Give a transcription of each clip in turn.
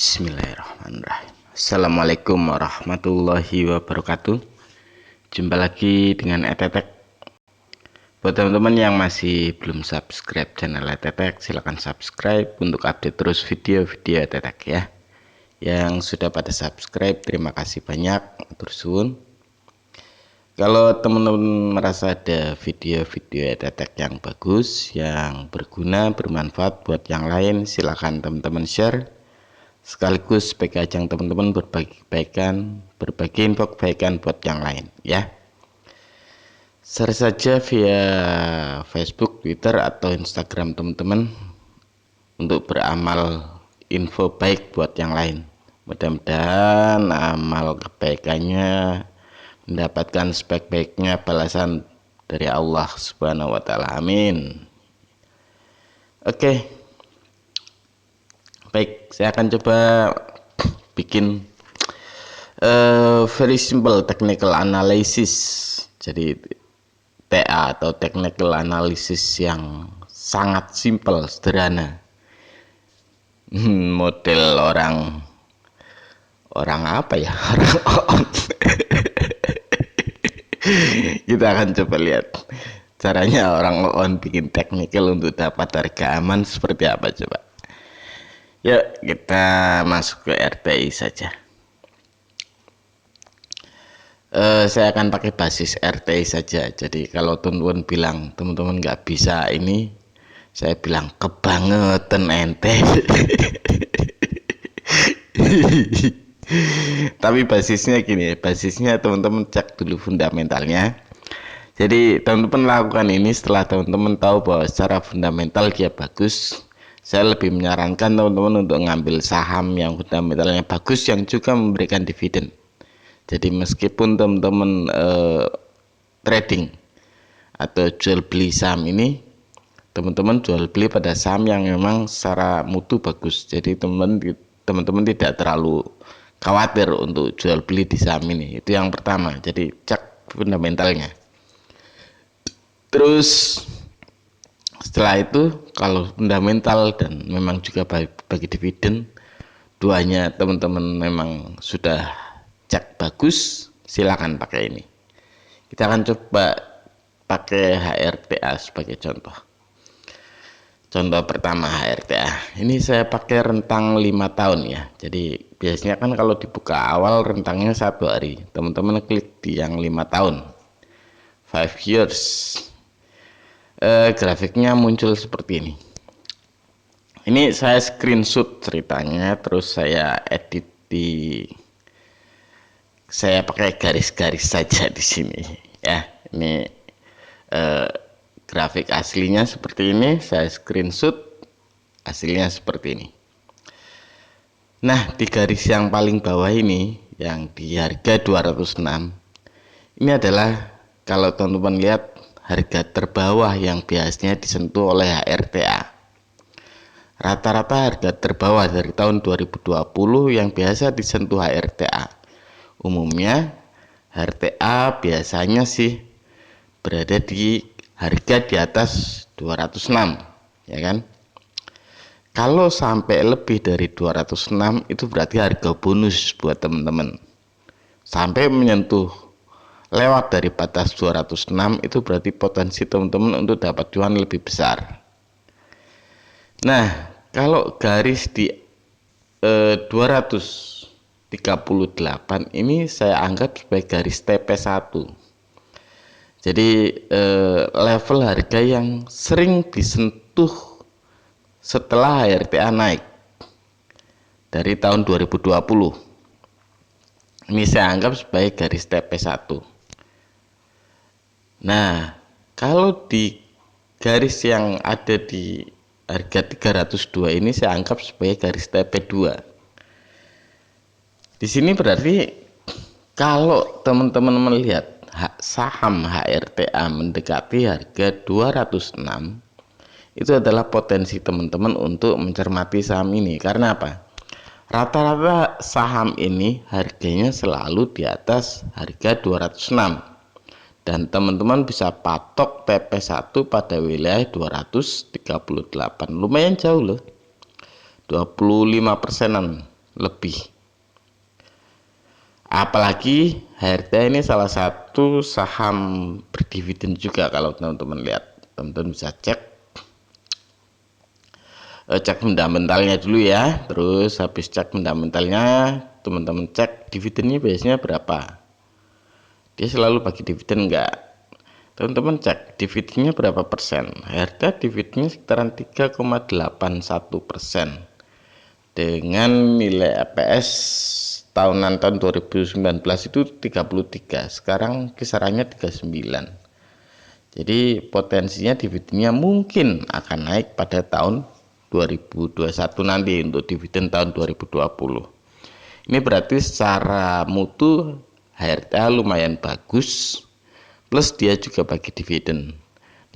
Bismillahirrahmanirrahim. Assalamualaikum warahmatullahi wabarakatuh. Jumpa lagi dengan Etetek. Buat teman-teman yang masih belum subscribe channel Etetek, silahkan subscribe untuk update terus video-video Etetek ya. Yang sudah pada subscribe, terima kasih banyak. Matur suwun. Kalau teman-teman merasa ada video-video Etetek yang bagus, yang berguna, bermanfaat buat yang lain, silahkan teman-teman share. Sekaligus sebagai ajang teman-teman berbagi kebaikan, berbagi info kebaikan buat yang lain ya. Share saja via Facebook, Twitter atau Instagram teman-teman untuk beramal info baik buat yang lain. Mudah-mudahan amal kebaikannya mendapatkan sebaik-baiknya balasan dari Allah Subhanahu wa taala. Amin. Oke. Baik, saya akan coba bikin very simple technical analysis. Jadi TA atau technical analysis yang sangat simple, sederhana. Model orang apa ya? Orang Kita akan coba lihat caranya orang on bikin technical untuk dapat harga aman seperti apa coba. Yuk kita masuk ke RTI saja. Saya akan pakai basis RTI saja. Jadi kalau teman-teman bilang teman-teman nggak bisa ini, saya bilang kebangetan ente. Tapi basisnya gini, basisnya teman-teman cek dulu fundamentalnya. Jadi teman-teman lakukan ini setelah teman-teman tahu bahwa secara fundamental dia bagus. Saya lebih menyarankan teman-teman untuk ngambil saham yang fundamentalnya bagus yang juga memberikan dividen. Jadi meskipun teman-teman trading atau jual beli saham ini, teman-teman jual beli pada saham yang memang secara mutu bagus. Jadi teman-teman tidak terlalu khawatir untuk jual beli di saham ini. Itu yang pertama. Jadi cek fundamentalnya. Terus setelah itu kalau fundamental dan memang juga bagi dividen, duanya teman-teman memang sudah cek bagus, silakan pakai ini. Kita akan coba pakai HRTA sebagai contoh. Contoh pertama HRTA. Ini saya pakai rentang 5 tahun ya. Jadi biasanya kan kalau dibuka awal rentangnya 1 hari. Teman-teman klik di yang 5 tahun. 5 years. Grafiknya muncul seperti ini. Ini saya screenshot ceritanya, terus saya edit saya pakai garis-garis saja di sini ya. Ini grafik aslinya seperti ini, saya screenshot hasilnya seperti ini. Nah, di garis yang paling bawah ini yang di harga 206 ini adalah kalau teman-teman lihat harga terbawah yang biasanya disentuh oleh HRTA. Rata-rata harga terbawah dari tahun 2020 yang biasa disentuh HRTA. Umumnya HRTA biasanya sih berada di harga di atas 206, ya kan? Kalau sampai lebih dari 206 itu berarti harga bonus buat teman-teman. Sampai menyentuh lewat dari batas 206 itu berarti potensi teman-teman untuk dapat cuan lebih besar. Nah, kalau garis di 238 ini saya anggap sebagai garis TP1. Jadi level harga yang sering disentuh setelah HRTA naik dari tahun 2020. Ini saya anggap sebagai garis TP1. Nah, kalau di garis yang ada di harga 302 ini saya anggap sebagai garis TP2. Di sini berarti kalau teman-teman melihat saham HRTA mendekati harga 206, itu adalah potensi teman-teman untuk mencermati saham ini. Karena apa? Rata-rata saham ini harganya selalu di atas harga 206. Dan teman-teman bisa patok TP1 pada wilayah 238. Lumayan jauh loh. 25%-an. lebih. Apalagi HRTA ini salah satu saham berdividen juga. Kalau teman-teman lihat, teman-teman bisa cek fundamentalnya dulu ya. Terus habis cek fundamentalnya, teman-teman cek dividennya biasanya berapa. Dia selalu bagi dividen enggak? Teman-teman cek dividennya berapa persen. HRTA dividennya sekitaran 3,81% dengan nilai EPS tahunan tahun 2019 itu 33, sekarang kisarannya 39. Jadi potensinya dividennya mungkin akan naik pada tahun 2021 nanti untuk dividen tahun 2020. Ini berarti secara mutu HRTA lumayan bagus, plus dia juga bagi dividen.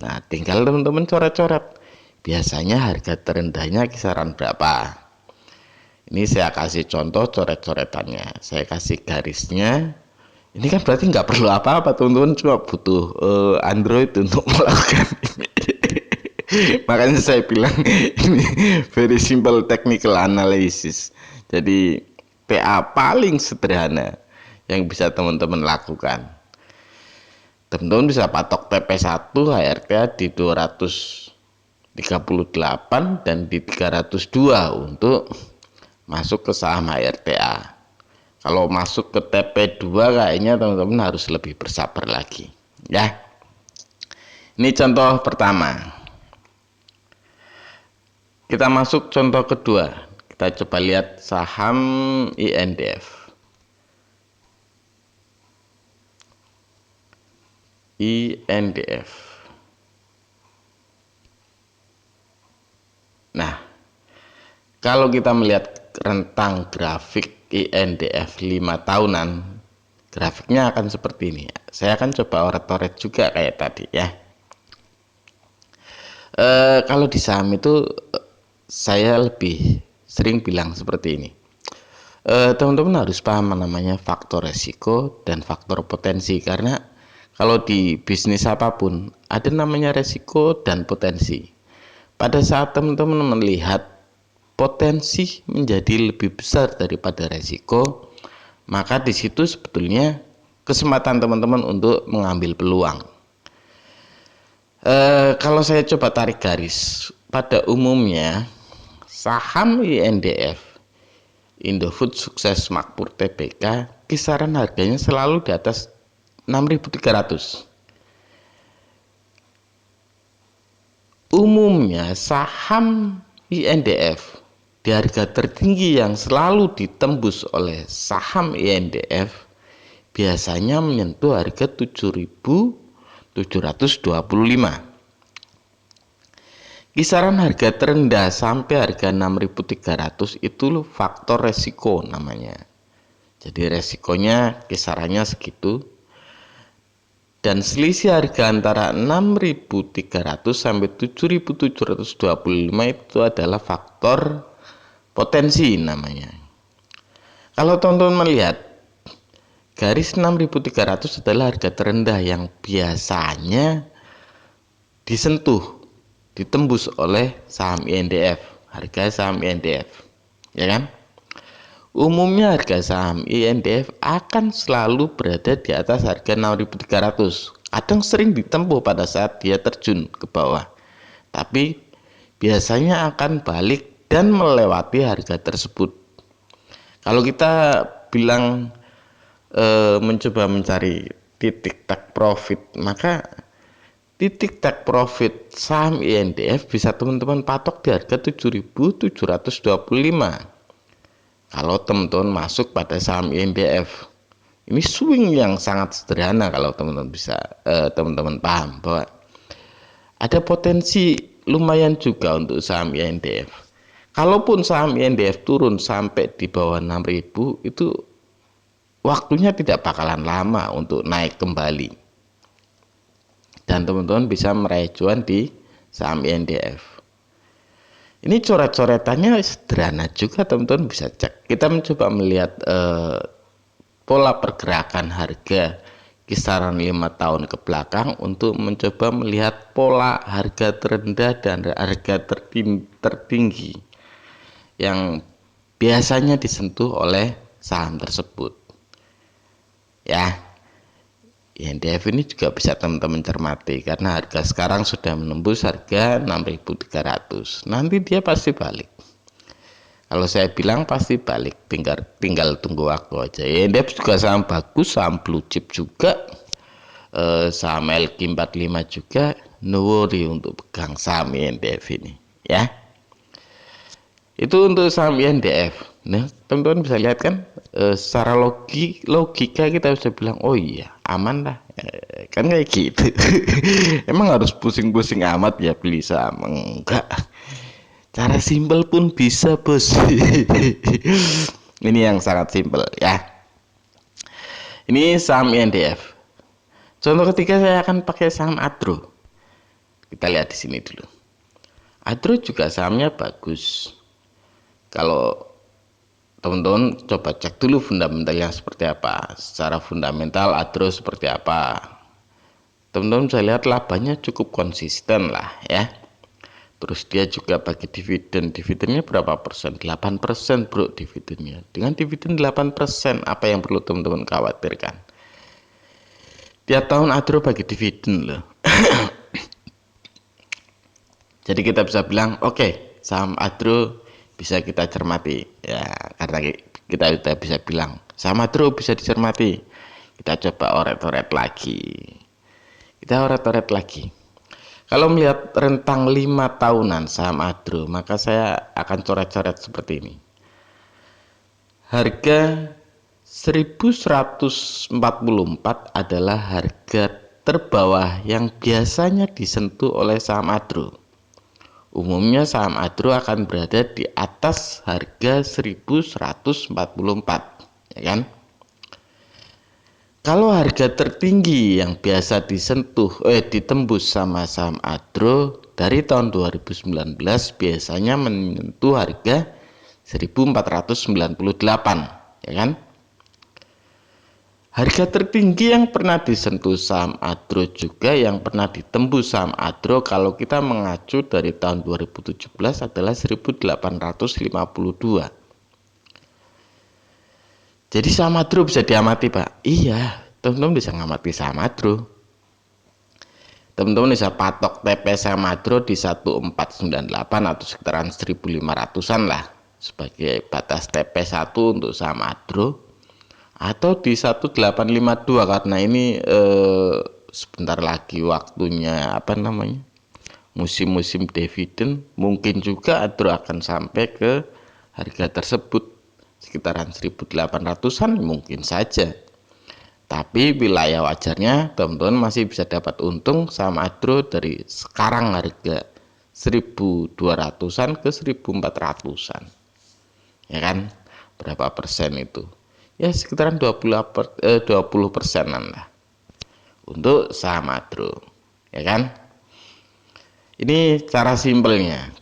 Nah, tinggal teman-teman coret-coret. Biasanya harga terendahnya kisaran berapa? Ini saya kasih contoh coret-coretannya. Saya kasih garisnya. Ini kan berarti nggak perlu apa-apa, teman-teman, cuma butuh Android untuk melakukan ini. Makanya saya bilang ini very simple technical analysis. Jadi TA paling sederhana yang bisa teman-teman lakukan. Teman-teman bisa patok TP1 HRTA di 238 dan di 302 untuk masuk ke saham HRTA. Kalau masuk ke TP2 kayaknya teman-teman harus lebih bersabar lagi ya. Ini contoh pertama. Kita masuk contoh kedua. Kita coba lihat saham INDF. Nah, kalau kita melihat rentang grafik INDF 5 tahunan, grafiknya akan seperti ini. Saya akan coba oret-oret juga kayak tadi ya. Kalau di saham itu saya lebih sering bilang seperti ini. Teman-teman harus paham namanya faktor resiko dan faktor potensi, karena kalau di bisnis apapun ada namanya resiko dan potensi. Pada saat teman-teman melihat potensi menjadi lebih besar daripada resiko, maka di situ sebetulnya kesempatan teman-teman untuk mengambil peluang. Kalau saya coba tarik garis, pada umumnya saham INDF, Indofood Sukses Makmur Tbk, kisaran harganya selalu di atas 6.300. Umumnya saham INDF di harga tertinggi yang selalu ditembus oleh saham INDF biasanya menyentuh harga 7.725. Kisaran harga terendah sampai harga 6.300 itu faktor resiko namanya. Jadi resikonya kisarannya segitu. Dan selisih harga antara 6.300 sampai 7.725 itu adalah faktor potensi namanya. Kalau teman-teman melihat garis 6.300 adalah harga terendah yang biasanya ditembus oleh saham INDF, harga saham INDF, ya kan? Umumnya harga saham INDF akan selalu berada di atas harga 6.300. Kadang sering ditempuh pada saat dia terjun ke bawah, tapi biasanya akan balik dan melewati harga tersebut. Kalau kita bilang mencoba mencari titik take profit, maka titik take profit saham INDF bisa teman-teman patok di harga 7.725 kalau teman-teman masuk pada saham INDF. Ini swing yang sangat sederhana kalau teman-teman bisa teman-teman paham bahwa ada potensi lumayan juga untuk saham INDF. Kalaupun saham INDF turun sampai di bawah 6.000, itu waktunya tidak bakalan lama untuk naik kembali. Dan teman-teman bisa meraih cuan di saham INDF. Ini coret-coretannya sederhana juga, teman-teman bisa cek. Kita mencoba melihat pola pergerakan harga kisaran 5 tahun ke belakang untuk mencoba melihat pola harga terendah dan harga tertinggi yang biasanya disentuh oleh saham tersebut. Ya, INDF ini juga bisa teman-teman cermati karena harga sekarang sudah menembus harga 6.300. Nanti dia pasti balik. Kalau saya bilang pasti balik, tinggal tunggu waktu aja. INDF juga saham bagus, saham blue chip juga, saham LQ45 juga. No worry untuk pegang saham INDF ini, ya. Itu untuk saham INDF. Nah, teman-teman bisa lihat kan, secara logika kita bisa bilang, oh iya, aman lah. Kan kayak gitu. Emang harus pusing-pusing amat ya beli saham? Enggak. Cara simpel pun bisa, bos. Ini yang sangat simpel ya. Ini saham INDF. Contoh ketiga saya akan pakai saham Adro. Kita lihat di sini dulu. Adro juga sahamnya bagus. Kalau teman-teman coba cek dulu fundamentalnya seperti apa. Secara fundamental Adro seperti apa. Teman-teman bisa lihat labanya cukup konsisten lah ya. Terus dia juga bagi dividen. Dividennya berapa persen? 8% bro dividennya. Dengan dividen 8%, apa yang perlu teman-teman khawatirkan? Tiap tahun Adro bagi dividen loh. Jadi kita bisa bilang, oke, saham Adro bisa kita cermati. Ya, karena kita sudah bisa bilang, saham Adro bisa dicermati. Kita coba oret-oret lagi. Kalau melihat rentang 5 tahunan saham Adro, maka saya akan coret-coret seperti ini. Harga 1144 adalah harga terbawah yang biasanya disentuh oleh saham Adro. Umumnya saham Adro akan berada di atas harga 1144, ya kan? Kalau harga tertinggi yang biasa ditembus sama saham Adro dari tahun 2019 biasanya menyentuh harga 1498, ya kan? Harga tertinggi yang pernah disentuh saham Adro juga yang pernah ditembus saham Adro kalau kita mengacu dari tahun 2017 adalah 1852. Jadi saham Adro bisa diamati, Pak. Iya, teman-teman bisa ngamati saham Adro. Teman-teman bisa patok TP saham Adro di 1498 atau sekitaran 1500-an lah sebagai batas TP1 untuk saham Adro, atau di 1852 karena ini sebentar lagi waktunya musim-musim dividen, mungkin juga Adro akan sampai ke harga tersebut sekitaran 1800-an mungkin saja. Tapi wilayah wajarnya teman-teman masih bisa dapat untung saham Adro dari sekarang harga 1200-an ke 1400-an. Ya kan? Berapa persen itu? Ya sekitaran 20%-an lah untuk saham Adro. Ya kan? Ini cara simpelnya.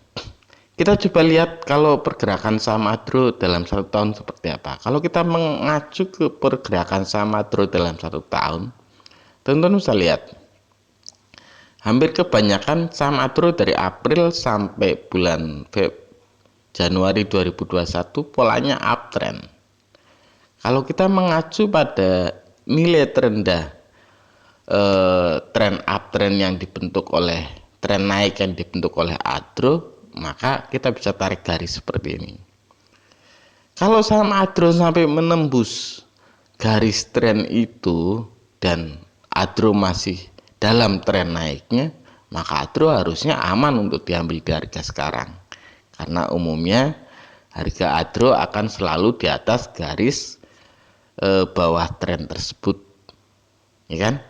Kita coba lihat kalau pergerakan saham Adro dalam 1 tahun seperti apa. Kalau kita mengacu ke pergerakan saham Adro dalam 1 tahun, teman-teman bisa lihat hampir kebanyakan saham Adro dari April sampai bulan Januari 2021 polanya uptrend. Kalau kita mengacu pada nilai terendah tren uptrend yang dibentuk oleh tren naik yang dibentuk oleh Adro, maka kita bisa tarik garis seperti ini. Kalau saham Adro sampai menembus garis tren itu dan Adro masih dalam tren naiknya, maka Adro harusnya aman untuk diambil di harga sekarang. Karena umumnya harga Adro akan selalu di atas garis bawah tren tersebut. Ya kan?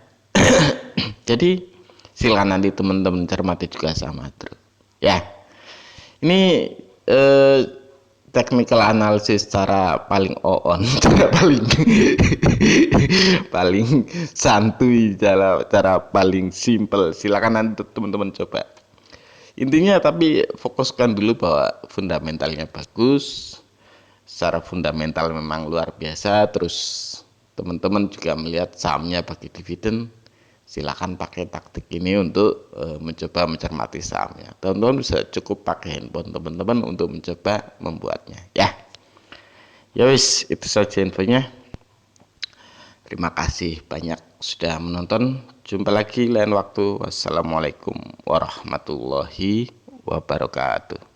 Jadi silakan nanti teman-teman cermati juga saham Adro. Ya. Ini technical analysis cara paling cara paling santuy, cara paling simple. Silakan nanti teman-teman coba. Intinya tapi fokuskan dulu bahwa fundamentalnya bagus. Secara fundamental memang luar biasa. Terus teman-teman juga melihat sahamnya bagi dividen, silakan pakai taktik ini untuk mencoba mencermati sahamnya. Teman-teman bisa cukup pakai handphone teman-teman untuk mencoba membuatnya ya. Ya wis, itu saja infonya. Terima kasih banyak sudah menonton. Jumpa lagi lain waktu. Wassalamualaikum warahmatullahi wabarakatuh.